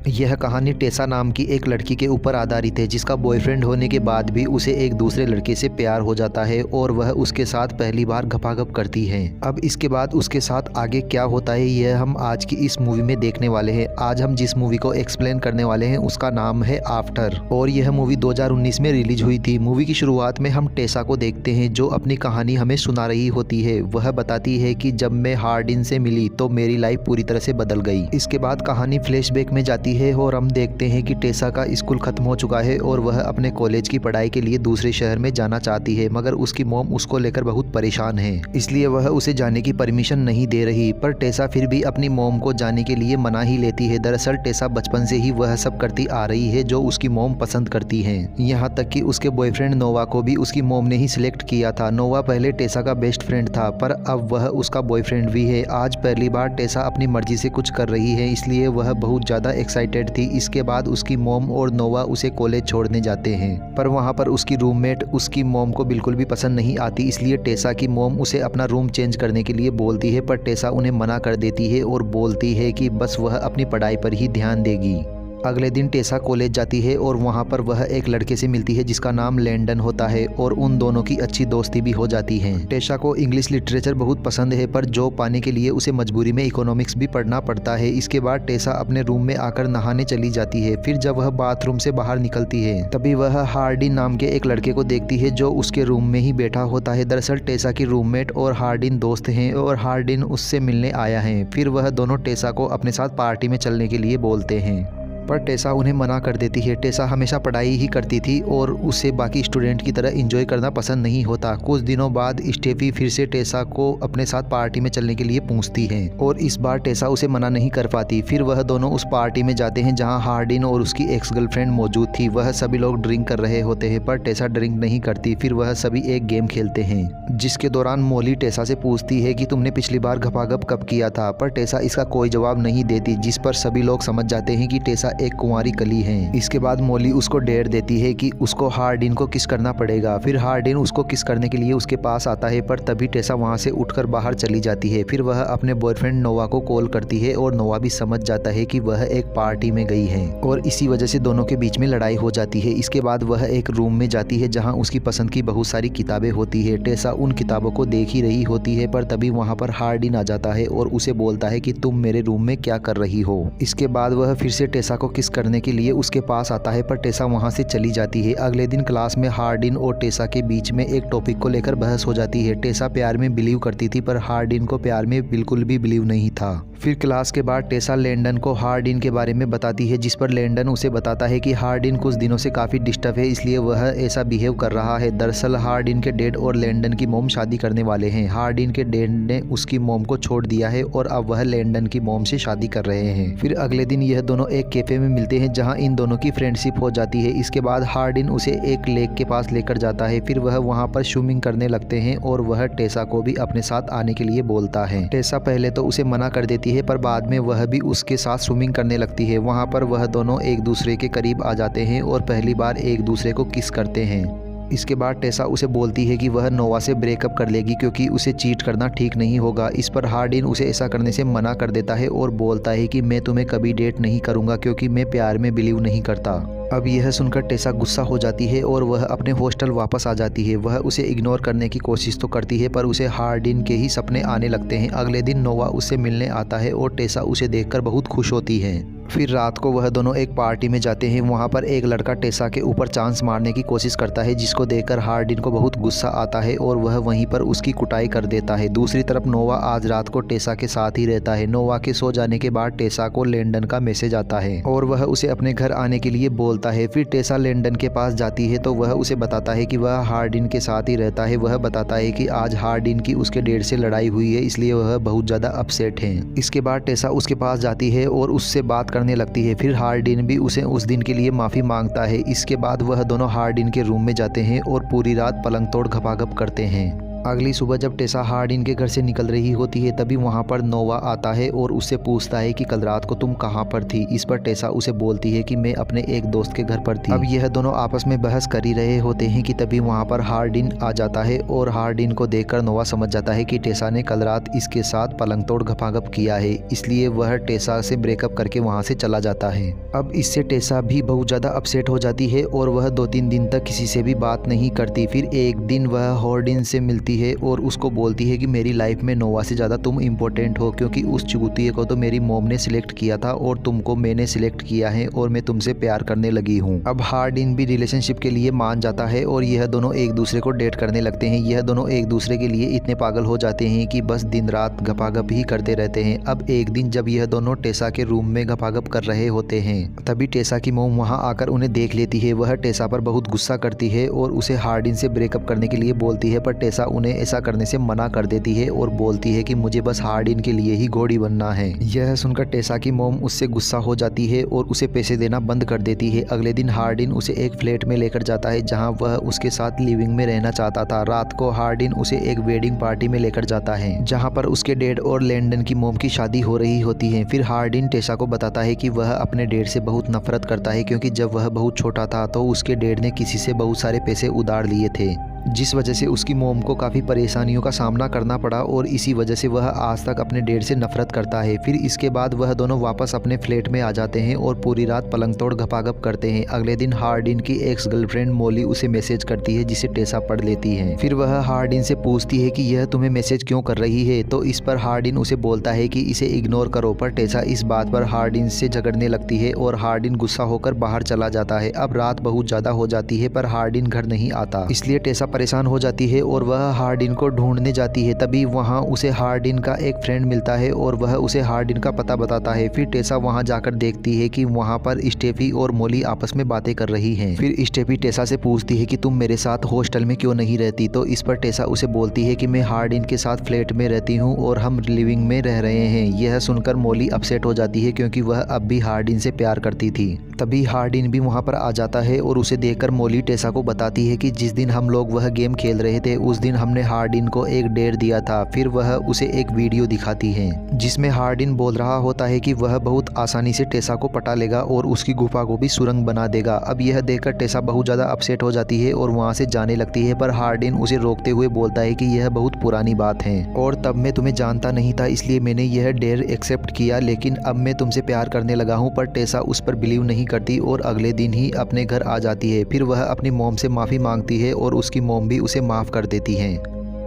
यह कहानी टेसा नाम की एक लड़की के ऊपर आधारित है जिसका बॉयफ्रेंड होने के बाद भी उसे एक दूसरे लड़के से प्यार हो जाता है और वह उसके साथ पहली बार घपाघप करती है। अब इसके बाद उसके साथ आगे क्या होता है यह हम आज की इस मूवी में देखने वाले हैं। आज हम जिस मूवी को एक्सप्लेन करने वाले हैं उसका नाम है आफ्टर और यह मूवी 2019 में रिलीज हुई थी। मूवी की शुरुआत में हम टेसा को देखते हैं जो अपनी कहानी हमें सुना रही होती है। वह बताती है कि जब मैं हार्डिन से मिली तो मेरी लाइफ पूरी तरह से बदल गई। इसके बाद कहानी फ्लैशबैक में जाती है और हम देखते हैं कि टेसा का स्कूल खत्म हो चुका है और वह अपने कॉलेज की पढ़ाई के लिए दूसरे शहर में जाना चाहती है, मगर उसकी मॉम उसको लेकर बहुत परेशान है, इसलिए वह उसे जाने की परमिशन नहीं दे रही। पर टेसा फिर भी अपनी मॉम को जाने के लिए मना ही लेती है। दरअसल टेसा बचपन से ही वह सब करती आ रही है जो उसकी मॉम पसंद करती है। यहाँ तक कि उसके बॉयफ्रेंड नोवा को भी उसकी मॉम ने ही सिलेक्ट किया था। नोवा पहले टेसा का बेस्ट फ्रेंड था पर अब वह उसका बॉयफ्रेंड भी है। आज पहली बार टेसा अपनी मर्जी से कुछ कर रही है, इसलिए वह बहुत ज़्यादा एक्साइटेड थी। इसके बाद उसकी मॉम और नोवा उसे कॉलेज छोड़ने जाते हैं, पर वहाँ पर उसकी रूममेट उसकी मॉम को बिल्कुल भी पसंद नहीं आती, इसलिए टेसा की मॉम उसे अपना रूम चेंज करने के लिए बोलती है। पर टेसा उन्हें मना कर देती है और बोलती है कि बस वह अपनी पढ़ाई पर ही ध्यान देगी। अगले दिन टेसा कॉलेज जाती है और वहाँ पर वह एक लड़के से मिलती है जिसका नाम लैंडन होता है और उन दोनों की अच्छी दोस्ती भी हो जाती है। टेसा को इंग्लिश लिटरेचर बहुत पसंद है पर जॉब पाने के लिए उसे मजबूरी में इकोनॉमिक्स भी पढ़ना पड़ता है। इसके बाद टेसा अपने रूम में आकर नहाने चली जाती है। फिर जब वह बाथरूम से बाहर निकलती है तभी वह हार्डिन नाम के एक लड़के को देखती है जो उसके रूम में ही बैठा होता है। दरअसल टेसा की रूममेट और हार्डिन दोस्त हैं और हार्डिन उससे मिलने आया है। फिर वह दोनों टेसा को अपने साथ पार्टी में चलने के लिए बोलते हैं पर टेसा उन्हें मना कर देती है। टेसा हमेशा पढ़ाई ही करती थी और उसे बाकी स्टूडेंट की तरह एंजॉय करना पसंद नहीं होता। कुछ दिनों बाद स्टेफी फिर से टेसा को अपने साथ पार्टी में चलने के लिए पूछती है और इस बार टेसा उसे मना नहीं कर पाती। फिर वह दोनों उस पार्टी में जाते हैं जहां हार्डिन और उसकी एक्स गर्लफ्रेंड मौजूद थी। वह सभी लोग ड्रिंक कर रहे होते हैं पर टेसा ड्रिंक नहीं करती। फिर वह सभी एक गेम खेलते हैं जिसके दौरान मोली टेसा से पूछती है कि तुमने पिछली बार घपाघप कब किया था, पर टेसा इसका कोई जवाब नहीं देती, जिस पर सभी लोग समझ जाते हैं कि टेसा एक कुंवारी कली है। इसके बाद मोली उसको डेयर देती है कि उसको हार्डिन को किस करना पड़ेगा। फिर हार्डिन उसको किस करने के लिए उसके पास आता है पर तभी टेसा वहां से उठकर बाहर चली जाती है। फिर वह अपने बॉयफ्रेंड नोवा को कॉल करती है और नोवा भी समझ जाता है कि वह एक पार्टी में गई है और इसी वजह से दोनों के बीच में लड़ाई हो जाती है। इसके बाद वह एक रूम में जाती है जहाँ उसकी पसंद की बहुत सारी किताबें होती है। टेसा उन किताबों को देख ही रही होती है पर तभी वहाँ पर हार्डिन आ जाता है और उसे बोलता है कि तुम मेरे रूम में क्या कर रही हो। इसके बाद वह फिर से टेसा को किस करने के लिए उसके पास आता है पर टेसा वहां से चली जाती है। अगले दिन क्लास में हार्डिन और टेसा के बीच में एक टॉपिक को लेकर बहस हो जाती है। टेसा प्यार में बिलीव करती थी पर हार्डिन को प्यार में बिल्कुल भी बिलीव नहीं था। फिर क्लास के बाद टेसा लैंडन को हार्डिन के बारे में बताती है, जिस पर लैंडन उसे बताता है कि हार्डिन कुछ दिनों से काफ़ी डिस्टर्ब है इसलिए वह ऐसा बिहेव कर रहा है। दरअसल हार्डिन के डैड और लैंडन की मॉम शादी करने वाले हैं। हार्डिन के डैड ने उसकी मॉम को छोड़ दिया है और अब वह लैंडन की मॉम से शादी कर रहे हैं। फिर अगले दिन यह दोनों एक कैफे में मिलते हैं जहां इन दोनों की फ्रेंडशिप हो जाती है। इसके बाद हार्डिन उसे एक लेक के पास लेकर जाता है। फिर वह वहां पर स्विमिंग करने लगते हैं और वह टेसा को भी अपने साथ आने के लिए बोलता है। टेसा पहले तो उसे मना कर देती है पर बाद में वह भी उसके साथ स्विमिंग करने लगती है। वहां पर वह दोनों एक दूसरे के करीब आ जाते हैं और पहली बार एक दूसरे को किस करते हैं। इसके बाद टेसा उसे बोलती है कि वह नोवा से ब्रेकअप कर लेगी क्योंकि उसे चीट करना ठीक नहीं होगा। इस पर हार्डिन उसे ऐसा करने से मना कर देता है और बोलता है कि मैं तुम्हें कभी डेट नहीं करूंगा क्योंकि मैं प्यार में बिलीव नहीं करता। अब यह सुनकर टेसा गुस्सा हो जाती है और वह अपने हॉस्टल वापस आ जाती है। वह उसे इग्नोर करने की कोशिश तो करती है पर उसे हार्डिन के ही सपने आने लगते हैं। अगले दिन नोवा उससे मिलने आता है और टेसा उसे देखकर बहुत खुश होती है। फिर रात को वह दोनों एक पार्टी में जाते हैं। वहाँ पर एक लड़का टेसा के ऊपर चांस मारने की कोशिश करता है जिसको देखकर हार्डिन को बहुत गुस्सा आता है और वह वहीं पर उसकी कुटाई कर देता है। दूसरी तरफ नोवा आज रात को टेसा के साथ ही रहता है। नोवा के सो जाने के बाद टेसा को लैंडन का मैसेज आता है और वह उसे अपने घर आने के लिए बोलता है। फिर टेसा लैंडन के पास जाती है तो वह उसे बताता है कि वह हार्डिन के साथ ही रहता है। वह बताता है कि आज हार्डिन की उसके डैड से लड़ाई हुई है इसलिए वह बहुत ज़्यादा अपसेट है। इसके बाद टेसा उसके पास जाती है और उससे बात करने लगती है। फिर हार्डिन भी उसे उस दिन के लिए माफ़ी मांगता है। इसके बाद वह दोनों हार्डिन के रूम में जाते हैं और पूरी रात पलंग तोड़ घपाघप करते हैं। अगली सुबह जब टेसा हार्डिन के घर से निकल रही होती है तभी वहाँ पर नोवा आता है और उससे पूछता है कि कल रात को तुम कहाँ पर थी। इस पर टेसा उसे बोलती है कि मैं अपने एक दोस्त के घर पर थी। अब यह दोनों आपस में बहस कर ही रहे होते हैं कि तभी वहाँ पर हार्डिन आ जाता है और हार्डिन को देखकर नोवा समझ जाता है कि टेसा ने कल रात इसके साथ पलंग तोड़ घपाघप किया है, इसलिए वह टेसा से ब्रेकअप करके वहाँ से चला जाता है। अब इससे टेसा भी बहुत ज़्यादा अपसेट हो जाती है और वह 2-3 दिन तक किसी से भी बात नहीं करती। फिर एक दिन वह हार्डिन से मिलती है और उसको बोलती है कि मेरी लाइफ में नोवा से ज़्यादा तुम इम्पोर्टेंट हो, क्योंकि उस चुगुतिये को तो मेरी मॉम ने सिलेक्ट किया था और तुमको मैंने सिलेक्ट किया है और मैं तुमसे प्यार करने लगी हूँ। अब हार्डिन भी रिलेशनशिप के लिए मान जाता है और यह दोनों एक दूसरे को डेट करने लगते हैं। यह दोनों एक दूसरे के लिए इतने पागल हो जाते हैं कि बस दिन रात घपाघप ही करते रहते हैं। अब एक दिन जब यह दोनों टेसा के रूम में घपाघप कर रहे होते हैं तभी टेसा की मॉम वहाँ आकर उन्हें देख लेती है। वह टेसा पर बहुत गुस्सा करती है और उसे हार्डिन से ब्रेकअप करने के लिए बोलती है, पर टेसा उन्हें ऐसा करने से मना कर देती है और बोलती है कि मुझे बस हार्डिन के लिए ही घोड़ी बनना है। यह सुनकर टेसा की मॉम उससे गुस्सा हो जाती है और उसे पैसे देना बंद कर देती है। अगले दिन हार्डिन उसे एक फ्लैट में लेकर जाता है जहां वह उसके साथ लिविंग में रहना चाहता था। रात को हार्डिन उसे एक वेडिंग पार्टी में लेकर जाता है जहां पर उसके डैड और लैंडन की मॉम की शादी हो रही होती है। फिर हार्डिन टेसा को बताता है कि वह अपने डैड से बहुत नफरत करता है, क्योंकि जब वह बहुत छोटा था तो उसके डैड ने किसी से बहुत सारे पैसे उधार लिए थे, जिस वजह से उसकी मॉम को काफ़ी परेशानियों का सामना करना पड़ा और इसी वजह से वह आज तक अपने डैड से नफरत करता है। फिर इसके बाद वह दोनों वापस अपने फ्लैट में आ जाते हैं और पूरी रात पलंग तोड़ घपाघप करते हैं। अगले दिन हार्डिन की एक्स गर्लफ्रेंड मोली उसे मैसेज करती है जिसे टेसा पढ़ लेती है। फिर वह हार्डिन से पूछती है कि यह तुम्हें मैसेज क्यों कर रही है, तो इस पर हार्डिन उसे बोलता है कि इसे इग्नोर करो, पर टेसा इस बात पर हार्डिन से झगड़ने लगती है और हार्डिन गुस्सा होकर बाहर चला जाता है। अब रात बहुत ज़्यादा हो जाती है पर हार्डिन घर नहीं आता, इसलिए टेसा परेशान हो जाती है और वह हार्डिन को ढूंढने जाती है। तभी वहां उसे हार्डिन का एक फ्रेंड मिलता है और वह उसे हार्डिन का पता बताता है। फिर टेसा वहां जाकर देखती है कि वहां पर स्टेफी और मोली आपस में बातें कर रही हैं। फिर स्टेफी टेसा से पूछती है कि तुम मेरे साथ हॉस्टल में क्यों नहीं रहती, तो इस पर टेसा उसे बोलती है कि मैं हार्डिन के साथ फ्लैट में रहती हूँ और हम लिविंग में रह रहे हैं। यह सुनकर मोली अपसेट हो जाती है क्योंकि वह अब भी हार्डिन से प्यार करती थी। तभी हार्डिन भी वहां पर आ जाता है और उसे देखकर मोली टेसा को बताती है कि जिस दिन हम लोग वह गेम खेल रहे थे उस दिन हमने हार्डिन को एक डेयर दिया था। फिर वह उसे एक वीडियो दिखाती है जिसमें हार्डिन बोल रहा होता है कि वह बहुत आसानी से टेसा को पटा लेगा और उसकी गुफा को भी सुरंग बना देगा। अब यह देखकर टेसा बहुत ज़्यादा अपसेट हो जाती है और वहाँ से जाने लगती है, पर हार्डिन उसे रोकते हुए बोलता है कि यह बहुत पुरानी बात है और तब मैं तुम्हें जानता नहीं था इसलिए मैंने यह डेयर एक्सेप्ट किया, लेकिन अब मैं तुमसे प्यार करने लगा हूँ। पर टेसा उस पर बिलीव नहीं करती और अगले दिन ही अपने घर आ जाती है। फिर वह अपनी मॉम से माफ़ी मांगती है और उसकी मॉम भी उसे माफ़ कर देती हैं।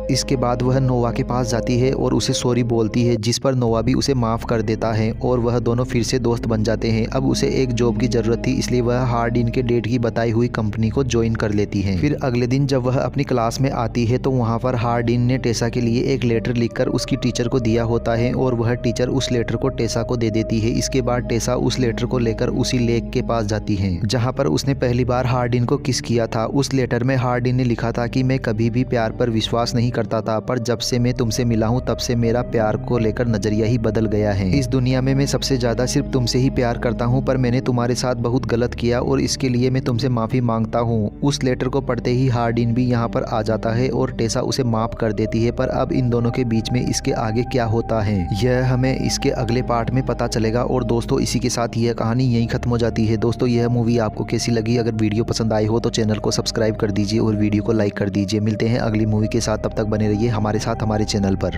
इसके बाद वह नोवा के पास जाती है और उसे सॉरी बोलती है, जिस पर नोवा भी उसे माफ़ कर देता है और वह दोनों फिर से दोस्त बन जाते हैं। अब उसे एक जॉब की ज़रूरत थी इसलिए वह हार्डिन के डैड की बताई हुई कंपनी को ज्वाइन कर लेती है। फिर अगले दिन जब वह अपनी क्लास में आती है तो वहाँ पर हार्डिन ने टेसा के लिए एक लेटर लिखकर उसकी टीचर को दिया होता है और वह टीचर उस लेटर को टेसा को दे देती है। इसके बाद टेसा उस लेटर को लेकर उसी लेक के पास जाती है जहाँ पर उसने पहली बार हार्डिन को किस किया था। उस लेटर में हार्डिन ने लिखा था कि मैं कभी भी प्यार पर विश्वास नहीं करता था, पर जब से मैं तुमसे मिला हूँ तब से मेरा प्यार को लेकर नजरिया ही बदल गया है। इस दुनिया में मैं सबसे ज्यादा सिर्फ तुमसे ही प्यार करता हूँ, पर मैंने तुम्हारे साथ बहुत गलत किया और इसके लिए मैं तुमसे माफी मांगता हूँ। उस लेटर को पढ़ते ही हार्डिन भी यहाँ पर आ जाता है और टेसा उसे माफ कर देती है। पर अब इन दोनों के बीच में इसके आगे क्या होता है यह हमें इसके अगले पार्ट में पता चलेगा। और दोस्तों इसी के साथ यह कहानी यहीं खत्म हो जाती है। दोस्तों यह मूवी आपको कैसी लगी? अगर वीडियो पसंद आई हो तो चैनल को सब्सक्राइब कर दीजिए और वीडियो को लाइक कर दीजिए। मिलते हैं अगली मूवी के साथ, तब तक बने रहिए हमारे साथ हमारे चैनल पर।